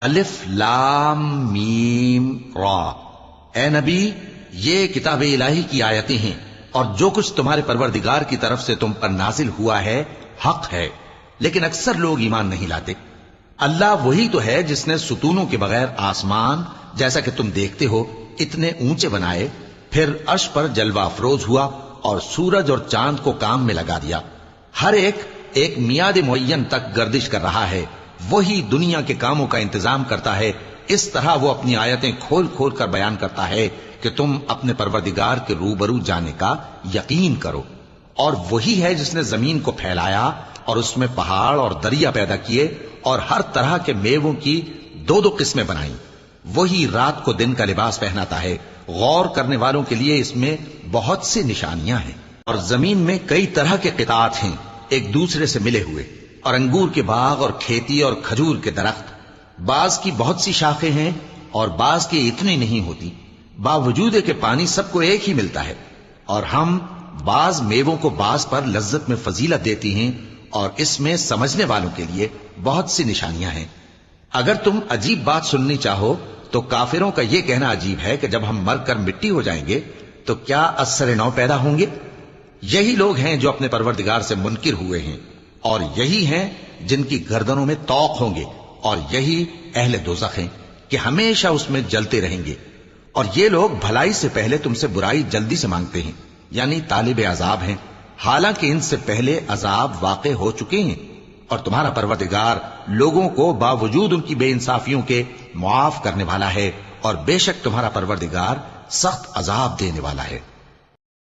الف لام میم را۔ اے نبی، یہ کتاب الہی کی آیتیں ہیں، اور جو کچھ تمہارے پروردگار کی طرف سے تم پر نازل ہوا ہے حق ہے، لیکن اکثر لوگ ایمان نہیں لاتے۔ اللہ وہی تو ہے جس نے ستونوں کے بغیر آسمان جیسا کہ تم دیکھتے ہو اتنے اونچے بنائے، پھر عرش پر جلوہ افروز ہوا اور سورج اور چاند کو کام میں لگا دیا۔ ہر ایک میعاد معین تک گردش کر رہا ہے، وہی دنیا کے کاموں کا انتظام کرتا ہے۔ اس طرح وہ اپنی آیتیں کھول کھول کر بیان کرتا ہے کہ تم اپنے پروردگار کے روبرو جانے کا یقین کرو۔ اور وہی ہے جس نے زمین کو پھیلایا اور اس میں پہاڑ اور دریا پیدا کیے اور ہر طرح کے میووں کی دو دو قسمیں بنائیں۔ وہی رات کو دن کا لباس پہناتا ہے۔ غور کرنے والوں کے لیے اس میں بہت سی نشانیاں ہیں۔ اور زمین میں کئی طرح کے قطعات ہیں ایک دوسرے سے ملے ہوئے، اور انگور کے باغ اور کھیتی اور کھجور کے درخت، بعض کی بہت سی شاخیں ہیں اور بعض کی اتنی نہیں ہوتی، باوجود کہ پانی سب کو ایک ہی ملتا ہے۔ اور ہم بعض میووں کو بعض پر لذت میں فضیلت دیتی ہیں، اور اس میں سمجھنے والوں کے لیے بہت سی نشانیاں ہیں۔ اگر تم عجیب بات سننی چاہو تو کافروں کا یہ کہنا عجیب ہے کہ جب ہم مر کر مٹی ہو جائیں گے تو کیا از سر نو پیدا ہوں گے؟ یہی لوگ ہیں جو اپنے پروردگار سے منکر ہوئے ہیں، اور یہی ہیں جن کی گردنوں میں طوق ہوں گے، اور یہی اہل دوزخ ہیں کہ ہمیشہ اس میں جلتے رہیں گے۔ اور یہ لوگ بھلائی سے پہلے تم سے برائی جلدی سے مانگتے ہیں، یعنی طالب عذاب ہیں، حالانکہ ان سے پہلے عذاب واقع ہو چکے ہیں۔ اور تمہارا پروردگار لوگوں کو باوجود ان کی بے انصافیوں کے معاف کرنے والا ہے، اور بے شک تمہارا پروردگار سخت عذاب دینے والا ہے۔